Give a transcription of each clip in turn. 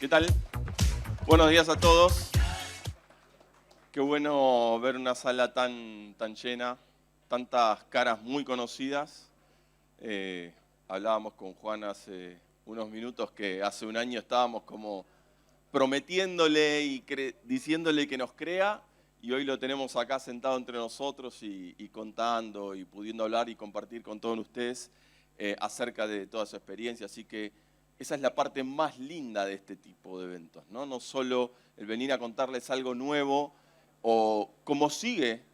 ¿Qué tal? Buenos días a todos. Qué bueno ver una sala tan llena, tantas caras muy conocidas. Hablábamos con Juan hace unos minutos que hace un año estábamos como prometiéndole y diciéndole que nos crea, y hoy lo tenemos acá sentado entre nosotros y contando y pudiendo hablar y compartir con todos ustedes acerca de toda su experiencia. Así que esa es la parte más linda de este tipo de eventos, ¿no? No solo el venir a contarles algo nuevo o cómo sigue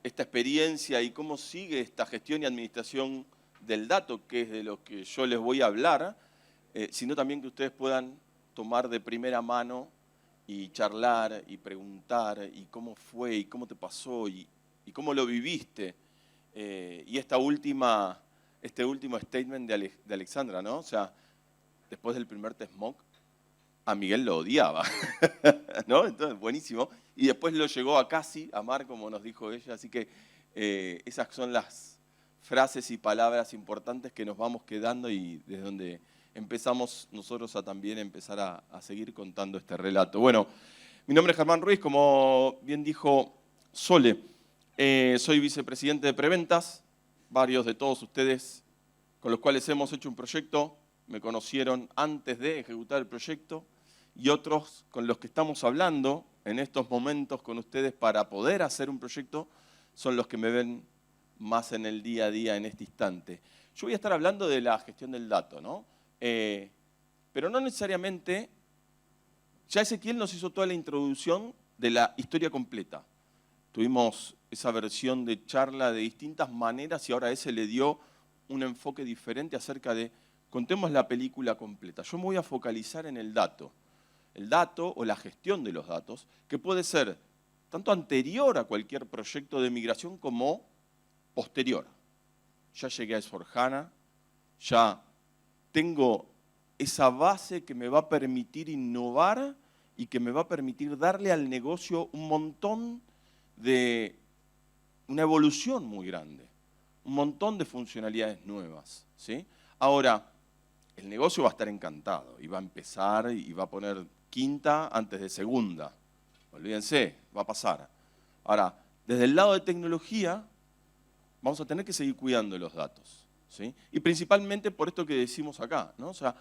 esta experiencia y cómo sigue esta gestión y administración del dato, que es de lo que yo les voy a hablar, sino también que ustedes puedan tomar de primera mano y charlar y preguntar y cómo fue y cómo te pasó y cómo lo viviste. Y este último statement de Alexandra, ¿no? O sea, después del primer test mock, a Miguel lo odiaba, ¿no? Entonces, buenísimo. Y después lo llegó a casi amar, como nos dijo ella. Así que esas son las frases y palabras importantes que nos vamos quedando y desde donde empezamos nosotros a también empezar a seguir contando este relato. Bueno, mi nombre es Germán Ruiz, como bien dijo Sole. Soy vicepresidente de Preventas. Varios de todos ustedes con los cuales hemos hecho un proyecto me conocieron antes de ejecutar el proyecto, y otros con los que estamos hablando en estos momentos con ustedes para poder hacer un proyecto son los que me ven más en el día a día en este instante. Yo voy a estar hablando de la gestión del dato, ¿no? Pero no necesariamente. Ya Ezequiel nos hizo toda la introducción de la historia completa. Tuvimos esa versión de charla de distintas maneras y ahora a ese le dio un enfoque diferente acerca de contemos la película completa. Yo me voy a focalizar en el dato o la gestión de los datos, que puede ser tanto anterior a cualquier proyecto de migración como posterior. Ya llegué a S/4HANA, ya tengo esa base que me va a permitir innovar y que me va a permitir darle al negocio un montón de una evolución muy grande, un montón de funcionalidades nuevas, ¿sí? Ahora, el negocio va a estar encantado y va a empezar y va a poner quinta antes de segunda. Olvídense, va a pasar. Ahora, desde el lado de tecnología, vamos a tener que seguir cuidando los datos, ¿sí? Y principalmente por esto que decimos acá, ¿no? O sea,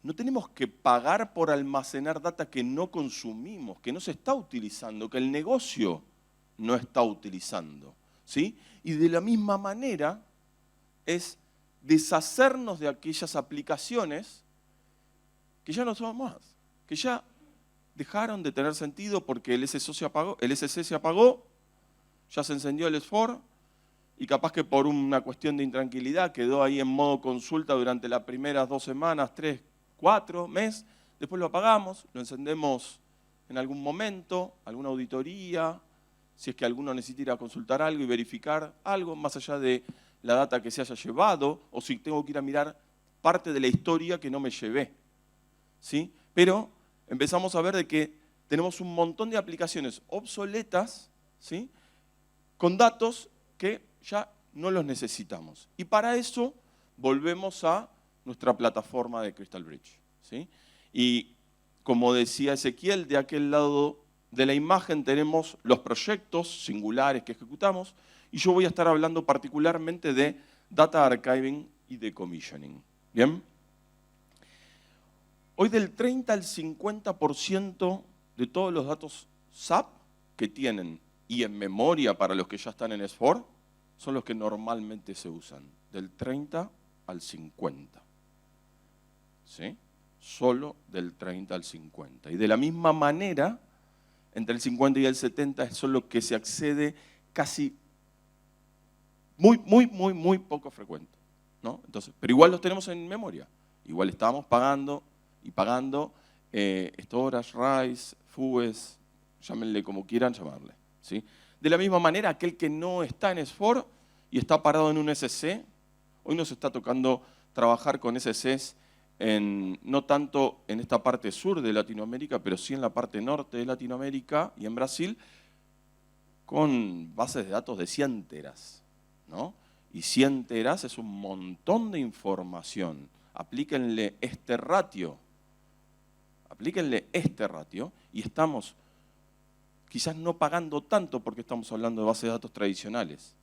no tenemos que pagar por almacenar data que no consumimos, que no se está utilizando, que el negocio no está utilizando, ¿sí? Y de la misma manera es deshacernos de aquellas aplicaciones que ya no son más, que ya dejaron de tener sentido porque el SSO el SC se apagó, ya se encendió el S4 y capaz que por una cuestión de intranquilidad quedó ahí en modo consulta durante las primeras 2 semanas, 3, 4 meses, después lo apagamos, lo encendemos en algún momento, alguna auditoría, si es que alguno necesita ir a consultar algo y verificar algo, más allá de la data que se haya llevado, o si tengo que ir a mirar parte de la historia que no me llevé, ¿sí? Pero empezamos a ver de que tenemos un montón de aplicaciones obsoletas, ¿sí? Con datos que ya no los necesitamos. Y para eso volvemos a nuestra plataforma de Crystal Bridge, ¿sí? Y como decía Ezequiel, de aquel lado de la imagen tenemos los proyectos singulares que ejecutamos, y yo voy a estar hablando particularmente de Data Archiving y Decommissioning. ¿Bien? Hoy del 30 al 50% de todos los datos SAP que tienen y en memoria para los que ya están en S4 son los que normalmente se usan. Del 30 al 50. ¿Sí? Solo del 30 al 50. Y de la misma manera, entre el 50 y el 70 son los que se accede casi muy poco frecuente, ¿no? Entonces, pero igual los tenemos en memoria. Igual estamos pagando y pagando storage, RISE, FUES, llámenle como quieran llamarle, ¿sí? De la misma manera, aquel que no está en S4 y está parado en un SC, hoy nos está tocando trabajar con SCs no tanto en esta parte sur de Latinoamérica, pero sí en la parte norte de Latinoamérica y en Brasil, con bases de datos de 100 teras, ¿no? Y 100 teras es un montón de información. Aplíquenle este ratio aplíquenle este ratio y estamos quizás no pagando tanto porque estamos hablando de bases de datos tradicionales,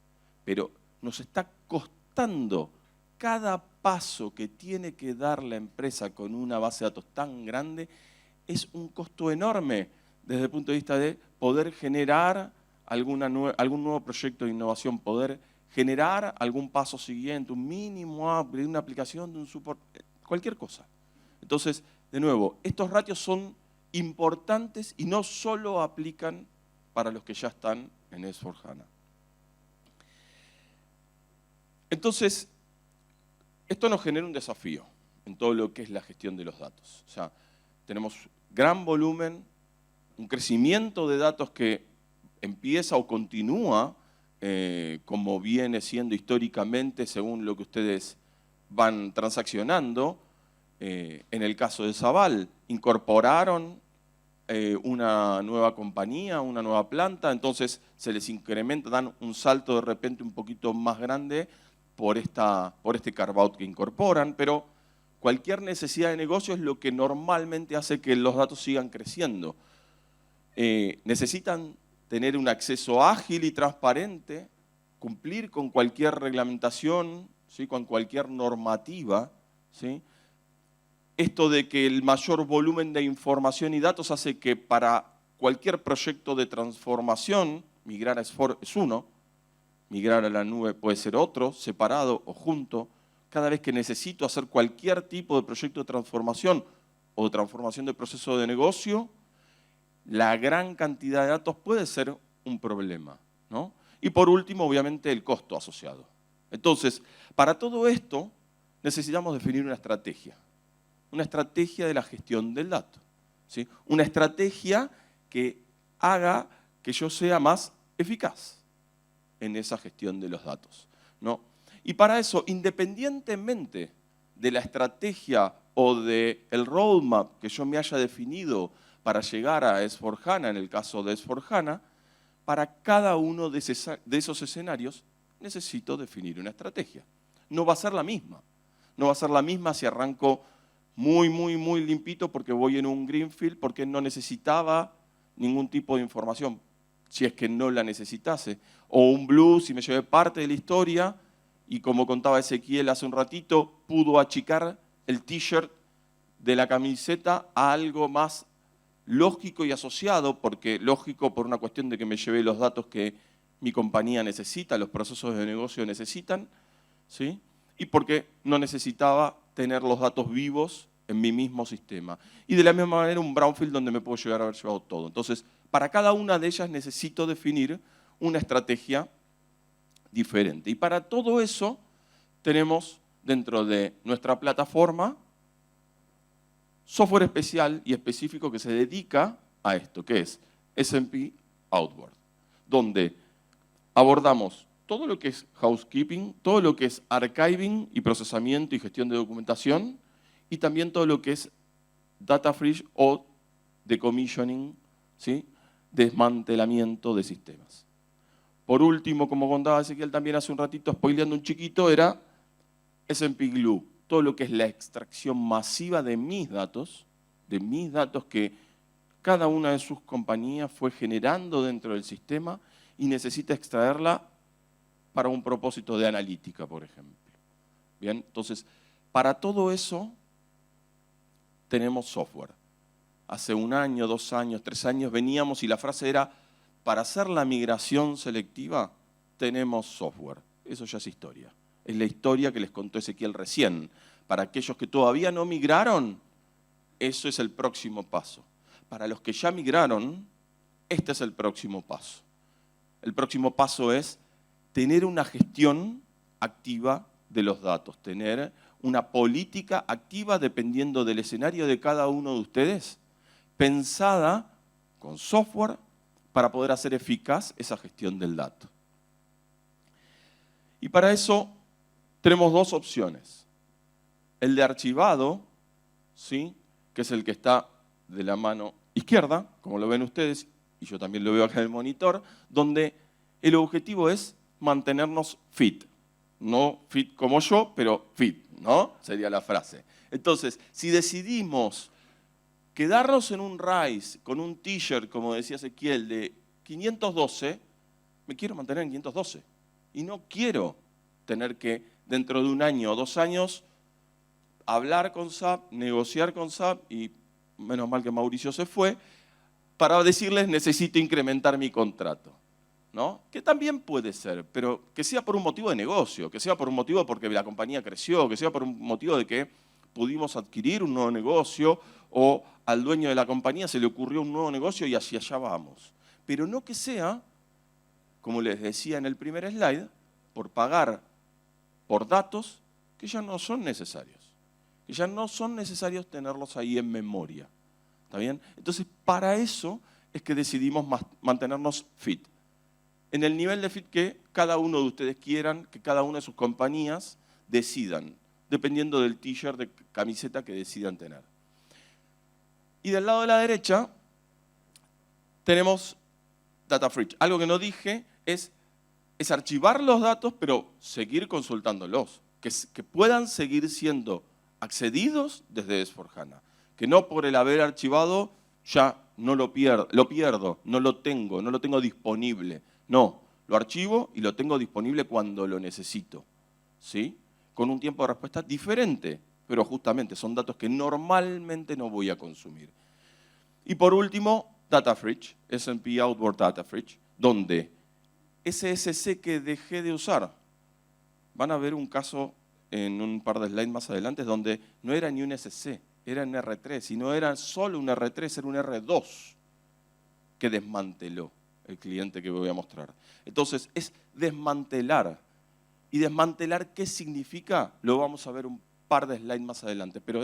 pero nos está costando cada paso que tiene que dar la empresa con una base de datos tan grande, es un costo enorme desde el punto de vista de poder generar algún nuevo proyecto de innovación, poder generar algún paso siguiente, un mínimo upgrade, una aplicación de un support, cualquier cosa. Entonces, de nuevo, estos ratios son importantes y no solo aplican para los que ya están en S/4HANA. Entonces, esto nos genera un desafío en todo lo que es la gestión de los datos. O sea, tenemos gran volumen, un crecimiento de datos que empieza o continúa como viene siendo históricamente según lo que ustedes van transaccionando. En el caso de Sabal, incorporaron una nueva compañía, una nueva planta, entonces se les incrementa, dan un salto de repente un poquito más grande por este carve-out que incorporan, pero cualquier necesidad de negocio es lo que normalmente hace que los datos sigan creciendo. Necesitan tener un acceso ágil y transparente, cumplir con cualquier reglamentación, ¿sí? Con cualquier normativa, ¿sí? Esto de que el mayor volumen de información y datos hace que para cualquier proyecto de transformación, migrar a S/4 es uno, migrar a la nube puede ser otro, separado o junto. Cada vez que necesito hacer cualquier tipo de proyecto de transformación o de transformación de proceso de negocio, la gran cantidad de datos puede ser un problema, ¿no? Y por último, obviamente, el costo asociado. Entonces, para todo esto necesitamos definir una estrategia de la gestión del dato, ¿sí? Una estrategia que haga que yo sea más eficaz en esa gestión de los datos, ¿no? Y para eso, independientemente de la estrategia o del roadmap que yo me haya definido para llegar a S/4HANA, en el caso de S/4HANA, para cada uno de esos escenarios necesito definir una estrategia. No va a ser la misma. No va a ser la misma si arranco muy limpito porque voy en un greenfield, porque no necesitaba ningún tipo de información, si es que no la necesitase. O un blue, si me llevé parte de la historia y como contaba Ezequiel hace un ratito, pudo achicar el t-shirt de la camiseta a algo más lógico y asociado, porque lógico por una cuestión de que me llevé los datos que mi compañía necesita, los procesos de negocio necesitan, ¿sí? Y porque no necesitaba tener los datos vivos en mi mismo sistema. Y de la misma manera un brownfield donde me puedo llegar a haber llevado todo. Entonces, para cada una de ellas necesito definir una estrategia diferente. Y para todo eso tenemos dentro de nuestra plataforma software especial y específico que se dedica a esto, que es S&P Outward, donde abordamos todo lo que es housekeeping, todo lo que es archiving y procesamiento y gestión de documentación, y también todo lo que es data freeze o decommissioning, ¿sí? Desmantelamiento de sistemas. Por último, como contaba Ezequiel también hace un ratito, spoileando un chiquito, era S&P Glue, todo lo que es la extracción masiva de mis datos que cada una de sus compañías fue generando dentro del sistema y necesita extraerla para un propósito de analítica, por ejemplo. Bien, entonces, para todo eso tenemos software. Hace 1 año, 2 años, 3 años veníamos y la frase era, para hacer la migración selectiva tenemos software. Eso ya es historia. Es la historia que les contó Ezequiel recién. Para aquellos que todavía no migraron, eso es el próximo paso. Para los que ya migraron, este es el próximo paso. El próximo paso es tener una gestión activa de los datos, tener una política activa dependiendo del escenario de cada uno de ustedes, pensada con software para poder hacer eficaz esa gestión del dato. Y para eso tenemos 2 opciones. El de archivado, ¿sí? Que es el que está de la mano izquierda, como lo ven ustedes, y yo también lo veo acá en el monitor, donde el objetivo es mantenernos fit. No fit como yo, pero fit, ¿no? Sería la frase. Entonces, si decidimos quedarnos en un RAID con un t-shirt, como decía Ezequiel, de 512, me quiero mantener en 512. Y no quiero tener que, dentro de un año o 2 años, hablar con SAP, negociar con SAP, y menos mal que Mauricio se fue, para decirles necesito incrementar mi contrato, ¿no? Que también puede ser, pero que sea por un motivo de negocio, que sea por un motivo porque la compañía creció, que sea por un motivo de que pudimos adquirir un nuevo negocio o al dueño de la compañía se le ocurrió un nuevo negocio y hacia allá vamos. Pero no que sea, como les decía en el primer slide, por pagar por datos que ya no son necesarios. Que ya no son necesarios tenerlos ahí en memoria. ¿Está bien? Entonces, para eso es que decidimos mantenernos fit. En el nivel de fit que cada uno de ustedes quieran, que cada una de sus compañías decidan, dependiendo del t-shirt, de camiseta que decidan tener. Y del lado de la derecha tenemos Data Fridge. Algo que no dije es archivar los datos, pero seguir consultándolos. Que puedan seguir siendo accedidos desde S/4HANA. Que no por el haber archivado ya no lo pierdo, no lo tengo disponible. No, lo archivo y lo tengo disponible cuando lo necesito. ¿Sí? Con un tiempo de respuesta diferente, pero justamente son datos que normalmente no voy a consumir. Y por último, Data Fridge, S&P Outward Data Fridge, donde SSC que dejé de usar, van a ver un caso en un par de slides más adelante, donde no era ni un SC, era un R3, y no era solo un R3, era un R2 que desmanteló el cliente que voy a mostrar. Entonces, es desmantelar. ¿Y desmantelar qué significa? Lo vamos a ver un par de slides más adelante, pero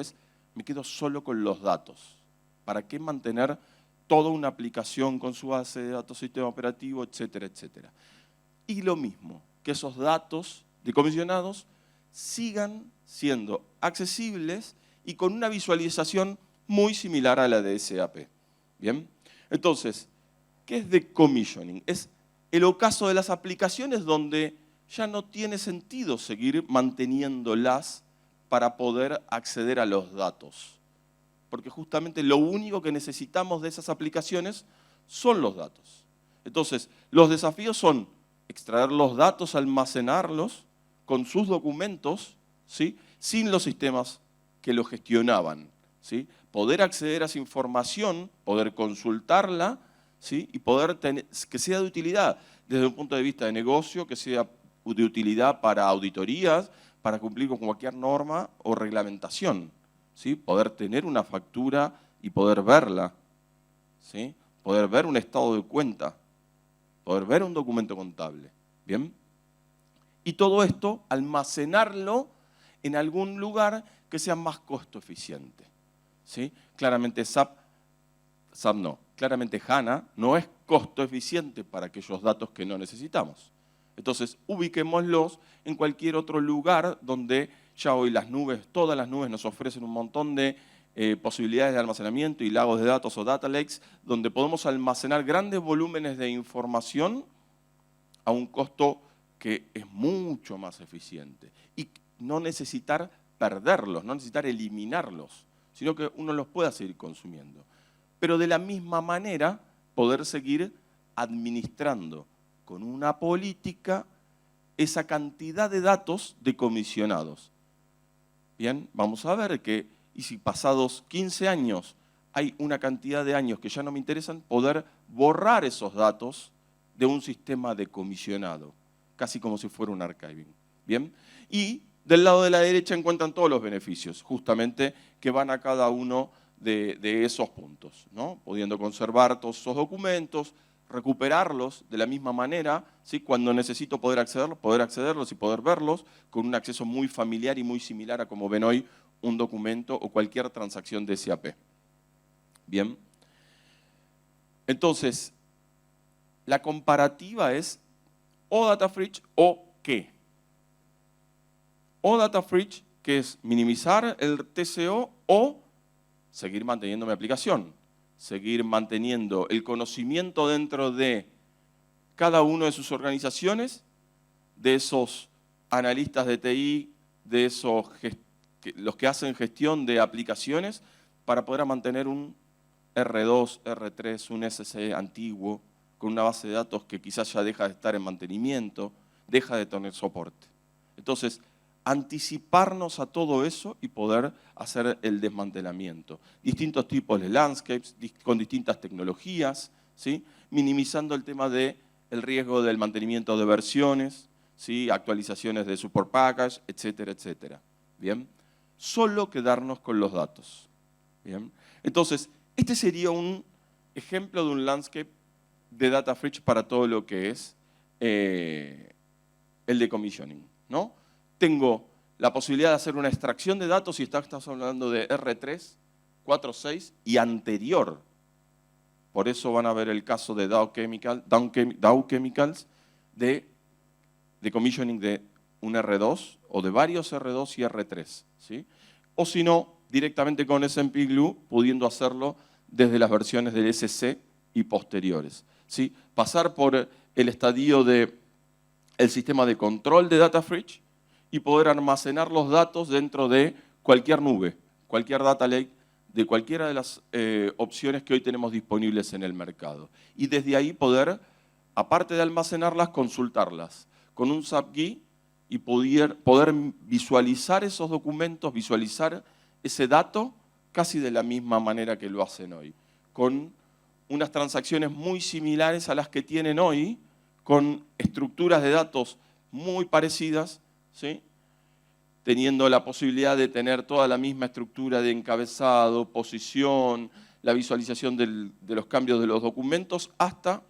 me quedo solo con los datos. ¿Para qué mantener toda una aplicación con su base de datos, sistema operativo, etcétera, etcétera? Y lo mismo, que esos datos de comisionados sigan siendo accesibles y con una visualización muy similar a la de SAP. ¿Bien? Entonces, ¿qué es decommissioning? Es el ocaso de las aplicaciones donde ya no tiene sentido seguir manteniéndolas para poder acceder a los datos. Porque justamente lo único que necesitamos de esas aplicaciones son los datos. Entonces, los desafíos son extraer los datos, almacenarlos con sus documentos, ¿sí? Sin los sistemas que los gestionaban, ¿sí? Poder acceder a esa información, poder consultarla, ¿sí? Y poder que sea de utilidad desde un punto de vista de negocio, que sea de utilidad para auditorías, para cumplir con cualquier norma o reglamentación, ¿sí? Poder tener una factura y poder verla, ¿sí? Poder ver un estado de cuenta, poder ver un documento contable, ¿bien? Y todo esto, almacenarlo en algún lugar que sea más costo eficiente, ¿sí? Claramente claramente HANA no es costo eficiente para aquellos datos que no necesitamos. Entonces, ubiquémoslos en cualquier otro lugar donde ya hoy todas las nubes nos ofrecen un montón de posibilidades de almacenamiento y lagos de datos o data lakes, donde podemos almacenar grandes volúmenes de información a un costo que es mucho más eficiente. Y no necesitar perderlos, no necesitar eliminarlos, sino que uno los pueda seguir consumiendo. Pero de la misma manera, poder seguir administrando con una política esa cantidad de datos decomisionados. Bien, vamos a ver que, y si pasados 15 años hay una cantidad de años que ya no me interesan, poder borrar esos datos de un sistema decomisionado, casi como si fuera un archiving. Bien, y del lado de la derecha encuentran todos los beneficios, justamente, que van a cada uno de esos puntos, ¿no? Pudiendo conservar todos esos documentos, recuperarlos de la misma manera, ¿sí? Cuando necesito poder accederlos y poder verlos con un acceso muy familiar y muy similar a como ven hoy un documento o cualquier transacción de SAP. Bien. Entonces, la comparativa es o Data Fridge o qué. O Data Fridge, que es minimizar el TCO o seguir manteniendo mi aplicación. Seguir manteniendo el conocimiento dentro de cada una de sus organizaciones, de esos analistas de TI, de los que hacen gestión de aplicaciones, para poder mantener un R2, R3, un SSE antiguo, con una base de datos que quizás ya deja de estar en mantenimiento, deja de tener soporte. Entonces, anticiparnos a todo eso y poder hacer el desmantelamiento. Distintos tipos de landscapes, con distintas tecnologías, ¿sí? Minimizando el tema del riesgo del mantenimiento de versiones, ¿sí? Actualizaciones de support package, etcétera, etcétera. ¿Bien? Solo quedarnos con los datos. ¿Bien? Entonces, este sería un ejemplo de un landscape de DataFridge para todo lo que es el decommissioning, ¿no? Tengo la posibilidad de hacer una extracción de datos si estás hablando de R3, 4.6 y anterior. Por eso van a ver el caso de Dow Chemicals de decommissioning de un R2 o de varios R2 y R3, ¿sí? O si no, directamente con S&P Glue, pudiendo hacerlo desde las versiones del SC y posteriores, ¿sí? Pasar por el estadio del sistema de control de DataFridge y poder almacenar los datos dentro de cualquier nube, cualquier data lake, de cualquiera de las opciones que hoy tenemos disponibles en el mercado. Y desde ahí poder, aparte de almacenarlas, consultarlas con un SAP GUI y poder visualizar esos documentos, visualizar ese dato casi de la misma manera que lo hacen hoy, con unas transacciones muy similares a las que tienen hoy, con estructuras de datos muy parecidas, ¿sí? Teniendo la posibilidad de tener toda la misma estructura de encabezado, posición, la visualización de los cambios de los documentos, hasta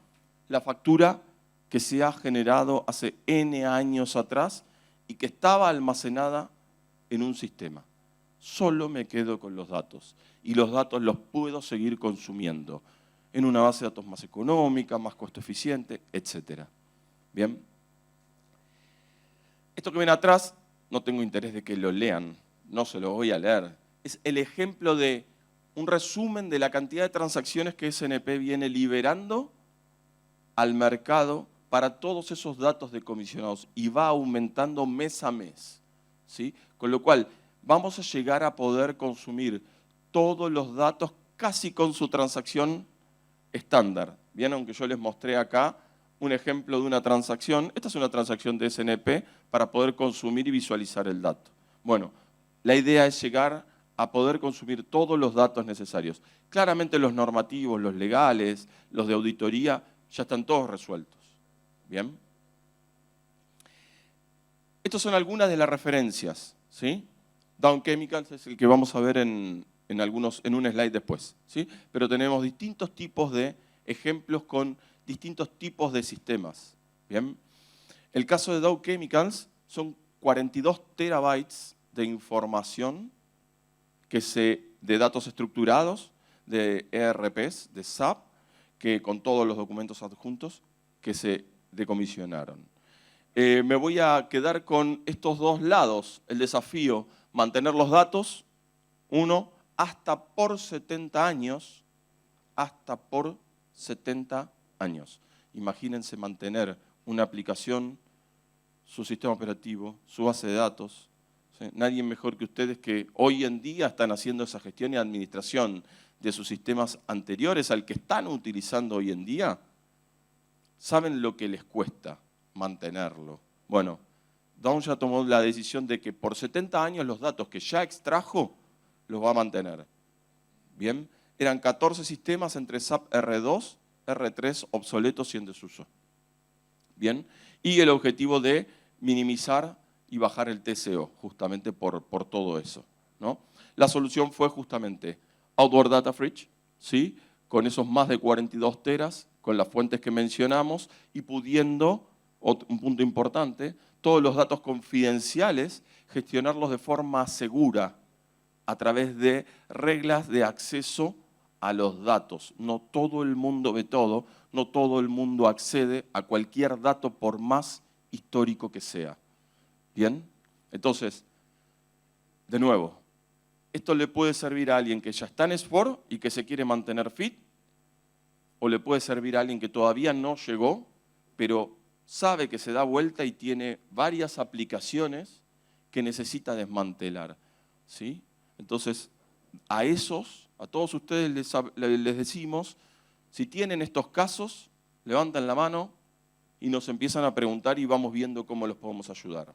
la factura que se ha generado hace N años atrás y que estaba almacenada en un sistema. Solo me quedo con los datos y los datos los puedo seguir consumiendo en una base de datos más económica, más costo eficiente, etc. ¿Bien? Esto que ven atrás, no tengo interés de que lo lean, no se lo voy a leer. Es el ejemplo de un resumen de la cantidad de transacciones que S&P viene liberando al mercado para todos esos datos decomisionados y va aumentando mes a mes, ¿sí? Con lo cual, vamos a llegar a poder consumir todos los datos casi con su transacción estándar. Bien, aunque yo les mostré acá un ejemplo de una transacción. Esta es una transacción de S&P para poder consumir y visualizar el dato. Bueno, la idea es llegar a poder consumir todos los datos necesarios. Claramente los normativos, los legales, los de auditoría, ya están todos resueltos. ¿Bien? Estas son algunas de las referencias, ¿sí? Dow Chemicals es el que vamos a ver en un slide después, ¿sí? Pero tenemos distintos tipos de ejemplos con distintos tipos de sistemas. ¿Bien? El caso de Dow Chemicals son 42 terabytes de información de datos estructurados, de ERPs, de SAP, que con todos los documentos adjuntos que se decomisionaron. Me voy a quedar con estos dos lados. El desafío, mantener los datos, uno, hasta por 70 años, hasta por 70 años. Imagínense mantener una aplicación, su sistema operativo, su base de datos. ¿Sí? Nadie mejor que ustedes que hoy en día están haciendo esa gestión y administración de sus sistemas anteriores al que están utilizando hoy en día, saben lo que les cuesta mantenerlo. Bueno, Dow ya tomó la decisión de que por 70 años los datos que ya extrajo los va a mantener. ¿Bien? Eran 14 sistemas entre SAP R2, R3 obsoletos y en desuso. ¿Bien? Y el objetivo de minimizar y bajar el TCO, justamente por todo eso, ¿no? La solución fue justamente Outward Data Fridge, ¿sí? Con esos más de 42 teras, con las fuentes que mencionamos y pudiendo, un punto importante, todos los datos confidenciales, gestionarlos de forma segura a través de reglas de acceso a los datos. No todo el mundo ve todo, no todo el mundo accede a cualquier dato por más histórico que sea. ¿Bien? Entonces, de nuevo, esto le puede servir a alguien que ya está en S4 y que se quiere mantener fit, o le puede servir a alguien que todavía no llegó, pero sabe que se da vuelta y tiene varias aplicaciones que necesita desmantelar, ¿sí? Entonces, a todos ustedes les decimos, si tienen estos casos, levantan la mano y nos empiezan a preguntar y vamos viendo cómo los podemos ayudar.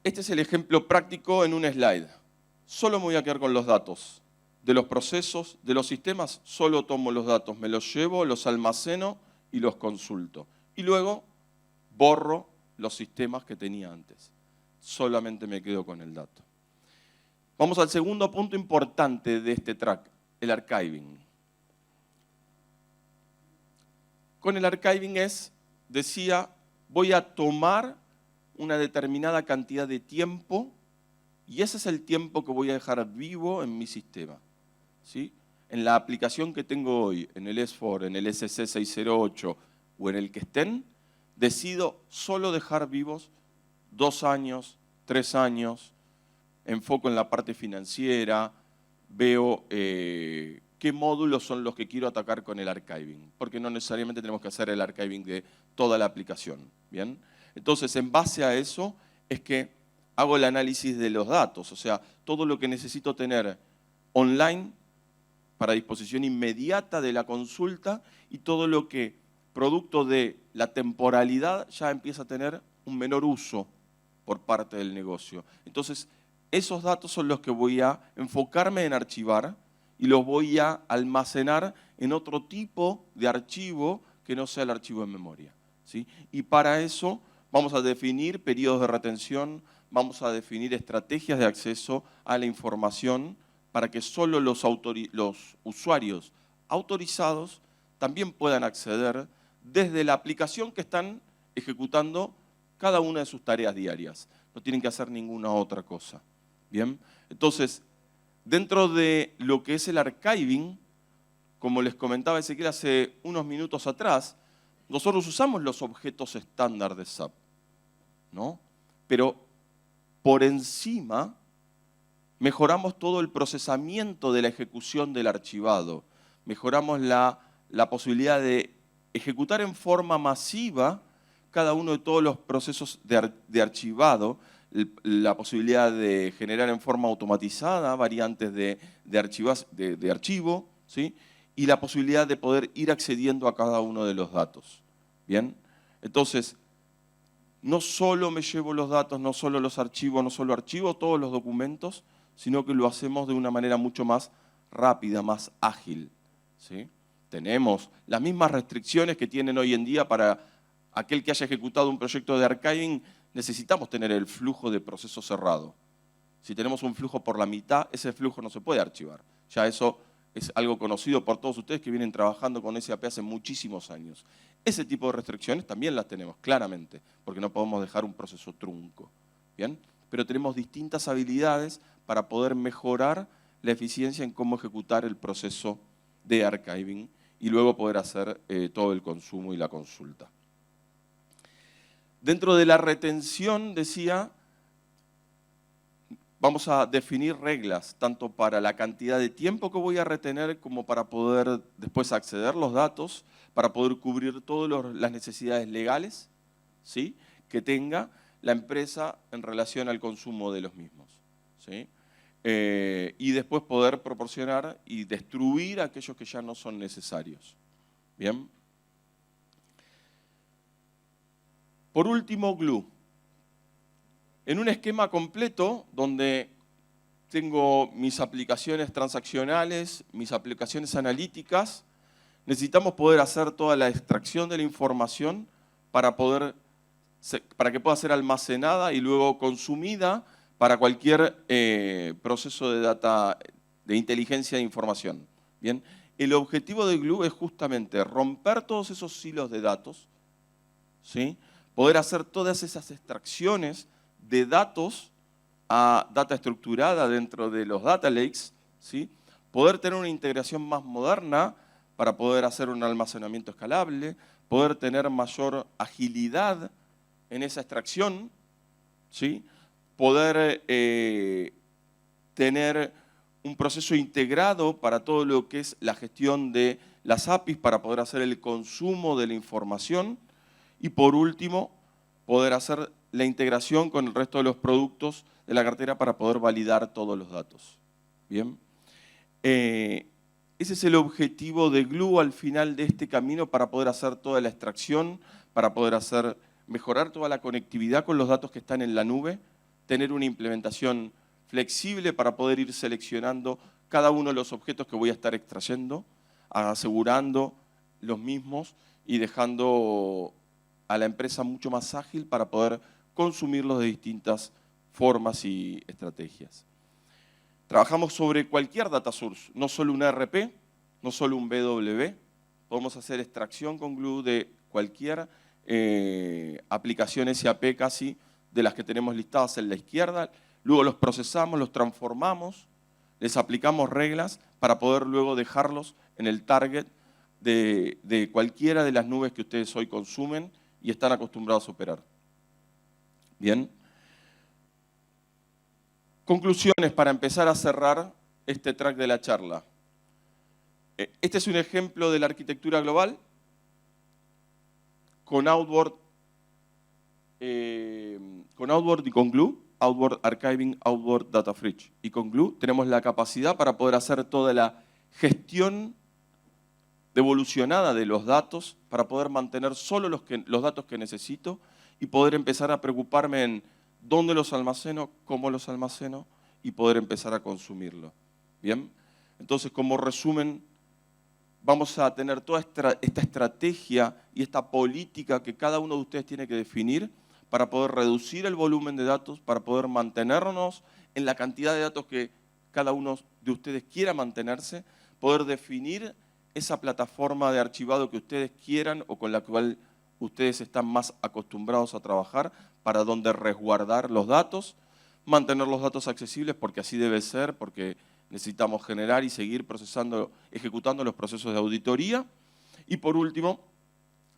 Este es el ejemplo práctico en un slide. Solo me voy a quedar con los datos. De los procesos, de los sistemas, solo tomo los datos, me los llevo, los almaceno y los consulto. Y luego borro los sistemas que tenía antes. Solamente me quedo con el dato. Vamos al segundo punto importante de este track, el archiving. Con el archiving decía, voy a tomar una determinada cantidad de tiempo y ese es el tiempo que voy a dejar vivo en mi sistema. ¿Sí? En la aplicación que tengo hoy, en el S4, en el SC 608 o en el que estén, decido solo dejar vivos 2 años, 3 años, enfoco en la parte financiera, veo qué módulos son los que quiero atacar con el archiving, porque no necesariamente tenemos que hacer el archiving de toda la aplicación. ¿Bien? Entonces, en base a eso es que hago el análisis de los datos, o sea, todo lo que necesito tener online para disposición inmediata de la consulta y todo lo que, producto de la temporalidad, ya empieza a tener un menor uso por parte del negocio. Entonces, esos datos son los que voy a enfocarme en archivar y los voy a almacenar en otro tipo de archivo que no sea el archivo en memoria. ¿Sí? Y para eso vamos a definir periodos de retención, vamos a definir estrategias de acceso a la información para que solo los usuarios autorizados también puedan acceder desde la aplicación que están ejecutando cada una de sus tareas diarias. No tienen que hacer ninguna otra cosa. ¿Bien? Entonces, dentro de lo que es el archiving, como les comentaba Ezequiel hace unos minutos atrás, nosotros usamos los objetos estándar de SAP, ¿no? Pero por encima mejoramos todo el procesamiento de la ejecución del archivado. Mejoramos la posibilidad de ejecutar en forma masiva cada uno de todos los procesos de archivado, la posibilidad de generar en forma automatizada variantes de archivo, ¿sí? Y la posibilidad de poder ir accediendo a cada uno de los datos. ¿Bien? Entonces, no solo me llevo los datos, no solo los archivos, no solo archivo todos los documentos, sino que lo hacemos de una manera mucho más rápida, más ágil. ¿Sí? Tenemos las mismas restricciones que tienen hoy en día para aquel que haya ejecutado un proyecto de archiving. Necesitamos tener el flujo de proceso cerrado. Si tenemos un flujo por la mitad, ese flujo no se puede archivar. Ya eso es algo conocido por todos ustedes que vienen trabajando con SAP hace muchísimos años. Ese tipo de restricciones también las tenemos, claramente, porque no podemos dejar un proceso trunco. ¿Bien? Pero tenemos distintas habilidades para poder mejorar la eficiencia en cómo ejecutar el proceso de archiving y luego poder hacer todo el consumo y la consulta. Dentro de la retención, decía, vamos a definir reglas, tanto para la cantidad de tiempo que voy a retener como para poder después acceder a los datos, para poder cubrir todas las necesidades legales, ¿sí?, que tenga la empresa en relación al consumo de los mismos. ¿Sí? Y después poder proporcionar y destruir aquellos que ya no son necesarios. ¿Bien? Por último, Glue. En un esquema completo donde tengo mis aplicaciones transaccionales, mis aplicaciones analíticas, necesitamos poder hacer toda la extracción de la información para que pueda ser almacenada y luego consumida para cualquier proceso de data, de inteligencia de información. ¿Bien? El objetivo de Glue es justamente romper todos esos silos de datos, ¿sí?, poder hacer todas esas extracciones de datos a data estructurada dentro de los data lakes, ¿sí?, poder tener una integración más moderna para poder hacer un almacenamiento escalable, poder tener mayor agilidad en esa extracción, ¿sí?, poder tener un proceso integrado para todo lo que es la gestión de las APIs para poder hacer el consumo de la información y por último poder hacer la integración con el resto de los productos de la cartera para poder validar todos los datos. ¿Bien? Ese es el objetivo de Glue al final de este camino para poder hacer toda la extracción, para poder mejorar toda la conectividad con los datos que están en la nube, tener una implementación flexible para poder ir seleccionando cada uno de los objetos que voy a estar extrayendo, asegurando los mismos y dejando a la empresa mucho más ágil para poder consumirlos de distintas formas y estrategias. Trabajamos sobre cualquier data source, no solo un ERP, no solo un BW. Podemos hacer extracción con Glue de cualquier aplicación SAP casi de las que tenemos listadas en la izquierda. Luego los procesamos, los transformamos, les aplicamos reglas para poder luego dejarlos en el target de cualquiera de las nubes que ustedes hoy consumen y están acostumbrados a operar. Bien. Conclusiones para empezar a cerrar este track de la charla. Este es un ejemplo de la arquitectura global con Outward y con Glue, Outward Archiving, Outward Data Fetch. Y con Glue tenemos la capacidad para poder hacer toda la gestión devolucionada de los datos, para poder mantener solo los datos que necesito y poder empezar a preocuparme en dónde los almaceno, cómo los almaceno y poder empezar a consumirlo. ¿Bien? Entonces, como resumen, vamos a tener toda esta estrategia y esta política que cada uno de ustedes tiene que definir para poder reducir el volumen de datos, para poder mantenernos en la cantidad de datos que cada uno de ustedes quiera mantenerse, poder definir esa plataforma de archivado que ustedes quieran o con la cual ustedes están más acostumbrados a trabajar, para donde resguardar los datos, mantener los datos accesibles porque así debe ser, porque necesitamos generar y seguir procesando, ejecutando los procesos de auditoría. Y por último,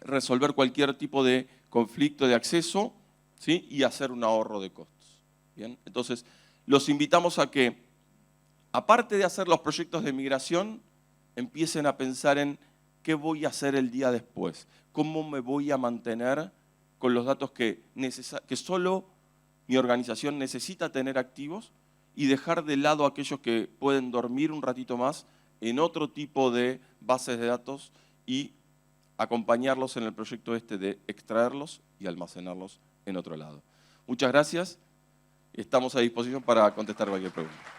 resolver cualquier tipo de conflicto de acceso, ¿sí? Y hacer un ahorro de costos. ¿Bien? Entonces, los invitamos a que, aparte de hacer los proyectos de migración, empiecen a pensar en qué voy a hacer el día después, cómo me voy a mantener con los datos que solo mi organización necesita tener activos y dejar de lado aquellos que pueden dormir un ratito más en otro tipo de bases de datos y acompañarlos en el proyecto de extraerlos y almacenarlos en otro lado. Muchas gracias. Estamos a disposición para contestar cualquier pregunta.